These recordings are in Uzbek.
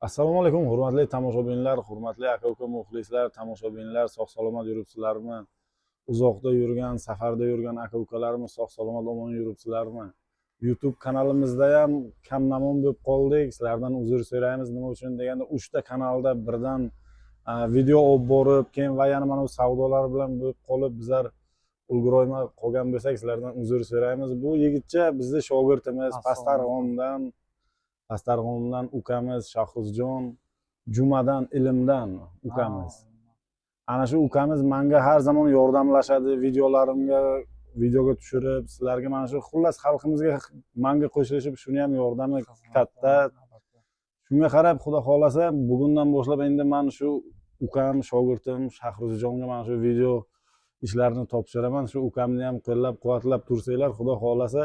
Assalomu alaykum, hurmatli tomoshabinlar, hurmatli aka-uka muxlislar, tomoshabinlar, sog'-salomat yuribsizlarmi? Uzoqda yurgan, safarda yurgan aka-ukalarimiz sog'-salomat omon yuribsizlarmi? YouTube kanalimizda ham kamnamon bo'lib qoldik. Sizlardan uzr so'raymiz. Nima uchun deganda 3 ta kanalda birdan video olib borib, keyin va yana mana bu savdolar bilan bo'lib qolib, bizlar ulgurolmay qolgan bo'lsak, sizlardan uzr so'raymiz. Bu yigitcha bizning shogirdimiz, Pastarg'omdan ukamiz Shahruzjon, Jumadan Ilmdan ukamiz. Ana shu ukamiz menga har zaman yordamlashadi, videoga tushirib, sizlarga mana shu xullas xalqimizga menga qo'shilishib, shuni ham yordami katta. Shunga qarab, xudo xolasa, bugundan boshlab endi men shu ukam, shogirdim Shahruzjonga mana shu video ishlarini topshiraman. Shu ukamni ham qo'llab-quvvatlab tursanglar, xudo xolasa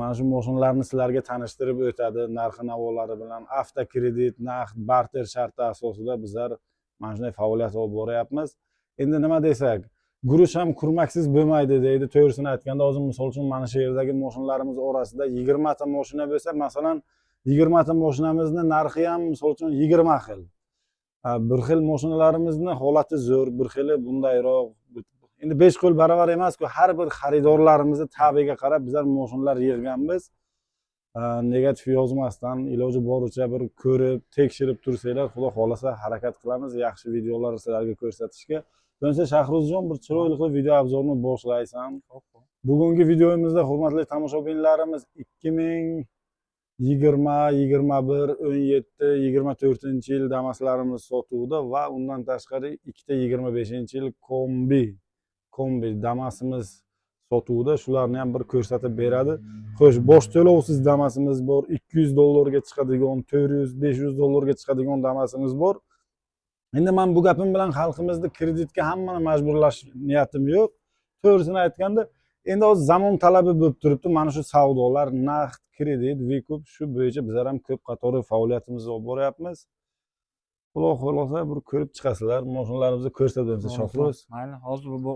mana shu mashinalarni sizlarga tanishtirib o'tadi, narx-navolari bilan, avtokredit, naqd, barter sharti asosida bizlar mana shunday faoliyat olib boryapmiz. Endi nima desak, guruch ham kurmaksiz bo'lmaydi deydi, to'g'risini aytganda. Hozir misol uchun mana shu yerdagi mashinalarimiz orasida 20 ta mashina bo'lsa, masalan, 20 ta mashinamizni narxi ham misol uchun 20 xil. Bir xil mashinalarimizni holati zo'r, bir xili bundayroq. Endi 5 qo'l baravar emas-ku, har bir xaridorlarimizni tabiga qarab bizlar mashinalar yig'ganmiz. Negativ yozmasdan iloji boricha bir ko'rib, tekshirib tursanglar, xudo xolasa harakat qilamiz yaxshi videolar sizlarga ko'rsatishga. Bo'lsa Shahruzjon bir chiroyli qilib video obzorni boshlaysan. Bugungi videomizda hurmatli tomoshabinlarimiz 2020, 21, 17, 24-yil Damaslarimiz sotuvda va undan tashqari 2 ta 25-yil kombi Damasimiz sotuvda. Shularni ham bir ko'rsatib beradi. Xo'sh, bosh to'lovsiz Damasimiz bor, $200 chiqadigan, 400, $500 chiqadigan Damasimiz bor. Endi men bu gapim bilan xalqimizni kreditga hammani majburlash niyatim yo'q. To'g'risini aytganda, endi hozir zamon talabi bo'lib turibdi. Mana shu savdolar, naqd, kredit, vikup shu bo'yicha bizlar ham ko'p qatori faoliyatimizni olib boryapmiz. Xudo xolasa bir ko'rib chiqasizlar, mashinalarimizni ko'rsatamiz Shohruz. Mayli, hozir bu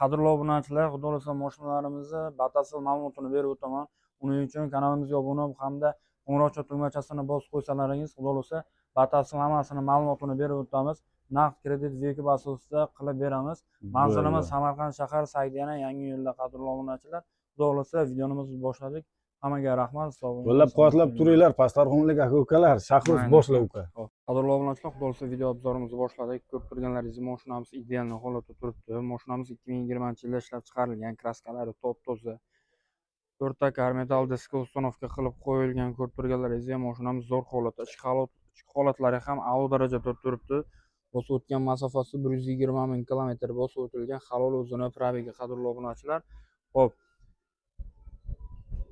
qadrli obunachilar, xudo xolasa mashinalarimizni batafsil ma'lumotini berib o'taman. Uning uchun kanalimizga obuna bo'lib hamda qo'ng'iroqcha tugmachasini bosib qo'ysalaringiz, xudo xolasa batafsil hammasini ma'lumotini berib o'tamiz. Naqd kredit vikup asosida qilib beramiz. Manzilimiz Samarqand shahar Saydiyana Yangi yo'lda, qadrli obunachilar. Xudo xolasa videomizni boshladik. Hammaga rahmat. Qo'llab-quvvatlab turinglar, Pastarg'omlik aka-ukalar. Shahruz boshla uka. Qadrli obunachilar, xudo xolasa video obzorimizni boshladik. Ko'rib turganlaringiz mashinamiz ideal holatda turibdi. Mashinamiz 2020-yilda ishlab chiqarilgan, kraskalari top-toza. 4 ta metal diska uстановka qilib qo'yilgan. Ko'rib turganlaringiz mashinamiz zo'r holatda. Ichki holatlari ham a'lo darajada turibdi. Bosib o'tgan masofasi 120 ming kilometr bosib o'tilgan halol o'zini probiga, qadrli obunachilar. Xo'p.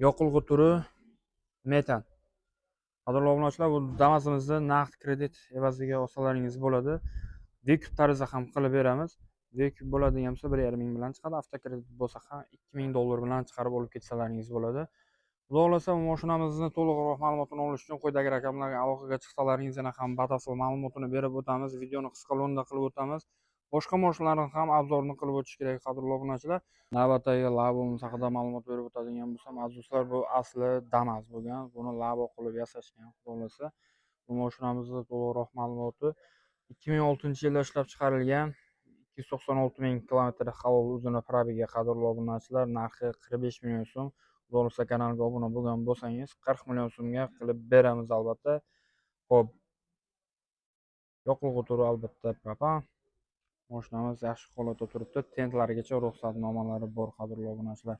Yoqilg'i turi metan. Qadrli obunachilar, bu Damasimizni naqd kredit evaziga olsalaringiz bo'ladi. Vikup tarzida ham qilib beramiz. Vikup bo'ladigan bo'lsa 1,5 ming bilan chiqadi, avtokredit bo'lsa ham $2000 bilan chiqarib olib ketsalaringiz bo'ladi. Xudo xolasa bu mashinamizni to'liqroq ma'lumotini olish uchun quyidagi raqamlarga aloqaga chiqsalaringiz yana ham batafsil ma'lumotini berib o'tamiz. Videoni qisqa lo'nda qilib o'tamiz. Boshqa mashinalarni ham obzorni qilib o'tish kerak, qadrli obunachilar. Navbatdagi Labo'miz haqida ma'lumot berib o'tadigan bo'lsam, azizlar, bu asli Damas bo'lgan. Buni Labo qilib yasashgan, xudo xolasa. Bu mashinamizning to'liqroq ma'lumoti 2006-yilda ishlab chiqarilgan. 296 ming kilometr halol o'zini probiga, qadrli obunachilar. Narxi 45 million so'm. Xudo xolasa kanalga obuna bo'lgan bo'lsangiz 40 million so'mga qilib beramiz albatta. Xo'p. Yoqilg'i turi albatta propan. Mashinamiz yaxshi holatda turibdi. Tentlarigacha ruxsatnomalari bor, qadrli obunachilar.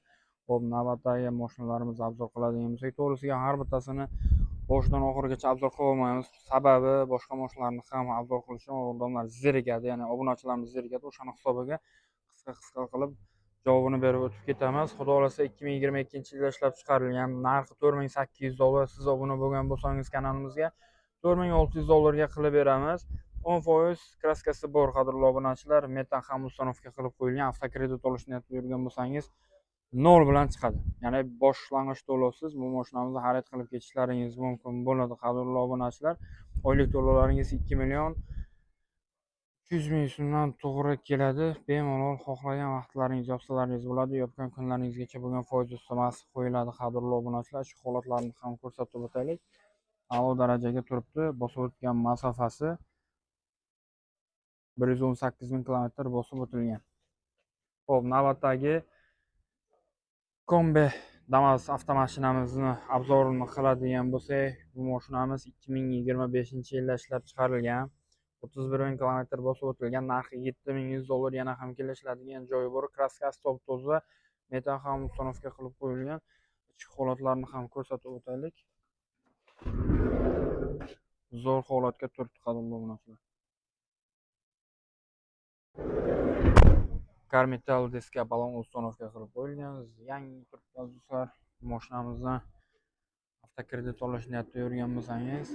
Xo'p, navbatdagi mashinalarimizni obzor qiladigan bo'lsak, to'g'risiga har bittasini boshidan oxirigacha obzor qila olmaymiz. Sababi boshqa mashinalarni ham obzor qilishga odamlar zerikadi, ya'ni obunachilarimiz zerikadi. O'shani hisobiga qisqa qilib javobini berib o'tib ketamiz. Xudo xolasa 2022-yilda ishlab chiqarilgan, narxi $4800. Siz obuna bo'lgan bo'lsangiz kanalimizga $4600 ga qilib beramiz. 10% kraskasi bor, qadrli obunachilar. Metan ham uстановka qilib qo'yilgan. Avtokredit olish niyatida yurgan bo'lsangiz 0 bilan chiqadi. Ya'ni boshlang'ich to'lovsiz bu mashinamizni xarid qilib ketishlaringiz mumkin bo'ladi, qadrli obunachilar. Oylik to'lovlaringiz 2 million 200 ming so'mdan to'g'ri keladi. Bemalol xohlagan vaqtlaringiz yopsalaringiz bo'ladi. Yopgan kunlaringizgacha bo'lgan foiz ustamasi qo'yiladi, qadrli obunachilar. Shu holatlarni ham ko'rsatib o'taylik. a'lo darajaga turibdi. Bosib o'tgan masofasi 118.000 kilometr bosib o'tilgan. Xo'p, navbatdagi Kombi Damas avtomashinamizni obzorini qiladigan bo'lsak, bu mashinamiz 2025-yilda ishlab chiqarilgan. 31.000 kilometr bosib o'tilgan, narxi $7.100, yana ham kelishiladigan joyi bor. Kraskasi top-toza, metan ham uстановка qilib qo'yilgan. Ichki holatlarni ham ko'rsatib o'taylik. Zo'r holatga turibdi qadrli obunachilar. Karmetal diskga balon uстановка qilib qo'yilgan. Yangi turibdi do'stlar. Mashinamizni avtokredit olish niyatida yurgan bo'lsangiz,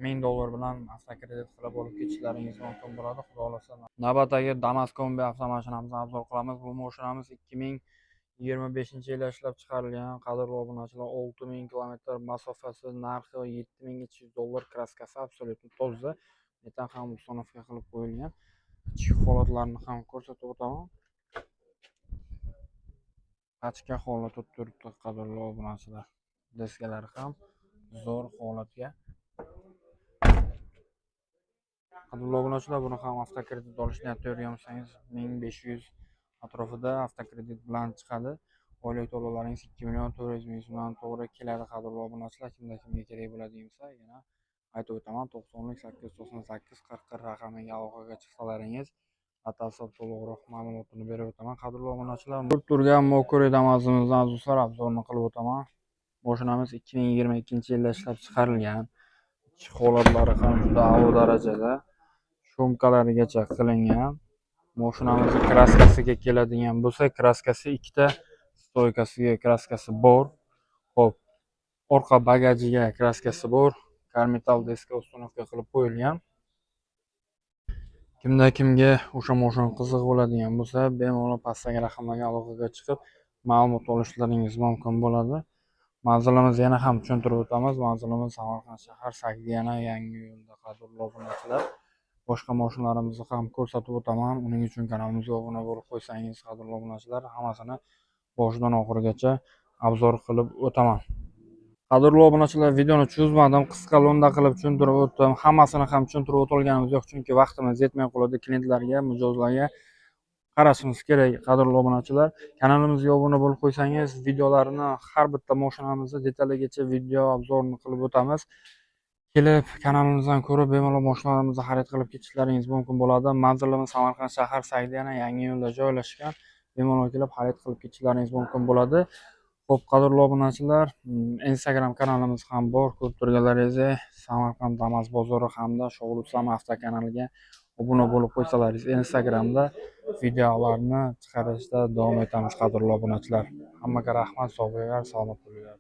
$1000 bilan avtokredit qilib olib ketishlaringiz mumkin bo'ladi, xudo xolasa. Navbatdagi Damas Kombi avtomashinamizni obzor qilamiz. Bu mashinamiz 2025-yilda ishlab chiqarilgan. Qadrli obunachilar, 6000 kilometr masofasi, narxi $7300, kraskasi absolyutni toza, metan ham uстановка qilib qo'yilgan. Ichki holatlarini ham ko'rsatib o'taman. Pachka holatda turibdi qadrli obunachilar. Diskalari ham zo'r holatga. Qadrli obunachilar, buni ham avtokredit olish niyatida yurgan bo'lsangiz, 1500 atrofida avtokredit bilan chiqadi. Oylik to'lovlaringiz 2.400.000 so'mdan to'g'ri keladi qadrli obunachilar. Kimga kerak bo'ladi desa, yana aytib o'taman, 90 898 40 raqamiga aloqaga chiqsalaringiz batafsil to'liqroq ma'lumotini berib o'taman qadrli obunachilar. Turgan Mercury Damas'imizni do'stlar obzorini qilib o'taman. Mashinamiz 2022-yilda ishlab chiqarilgan. Ichki holatlari ham juda a'lo darajada. Shumkalarigacha qilingan. Mashinamizning kraskasiga keladigan bo'lsa, kraskasi ikkita, stoykasiga kraskasi bor. Xo'p, orqa bagajiga kraskasi bor. Karmetal diskga uстановка qilib qo'yilgan. Kimga o'sha mashina qiziq bo'ladigan bo'lsa, bemalol pastdagi raqamlarga aloqaga chiqib ma'lumot olishlaringiz mumkin bo'ladi. Manzilimiz yana ham tushuntirib o'tamiz. Manzilimiz Samarqand shahar Sagdiyana yangi yo'lda qadrli obunachilar. Boshqa mashinalarimizni ham ko'rsatib o'taman. Uning uchun kanalimizga obuna bo'lib qo'ysangiz qadrli obunachilar, hammasini boshidan oxirigacha obzor qilib o'taman. Qadrli obunachilar, videoni cho'zmadim, qisqa lo'nda qilib tushuntirib o'tdim. Hammasini ham tushuntirib o'tolganimiz yo'q, chunki vaqtimiz yetmay qoladi. Klientlarga, mijozlarga qarashimiz kerak. Qadrli obunachilar, kanalimizga obuna bo'lib qo'ysangiz, videolarni har bitta mashinamizni detalligacha video obzorini qilib o'tamiz. Kelib kanalimizdan ko'rib bemalol mashinalarimizni xarid qilib ketishlaringiz mumkin bo'ladi. Manzilimiz Samarqand shahar Sagdiyana yangi yo'lda joylashgan. Bemalol kelib xarid qilib ketishlaringiz mumkin bo'ladi. Xo'p, qadrli obunachilar, Instagram kanalimiz ham bor. Ko'rib turganlaringizdek, Samarqand Damas bozori hamda Sho'g'lusam avtokanaliga obuna bo'lib qo'ysalaringiz, Instagramda videolarni chiqarishda davom etamiz qadrli obunachilar. Hammaga rahmat, sog' bo'linglar, salomat bo'linglar.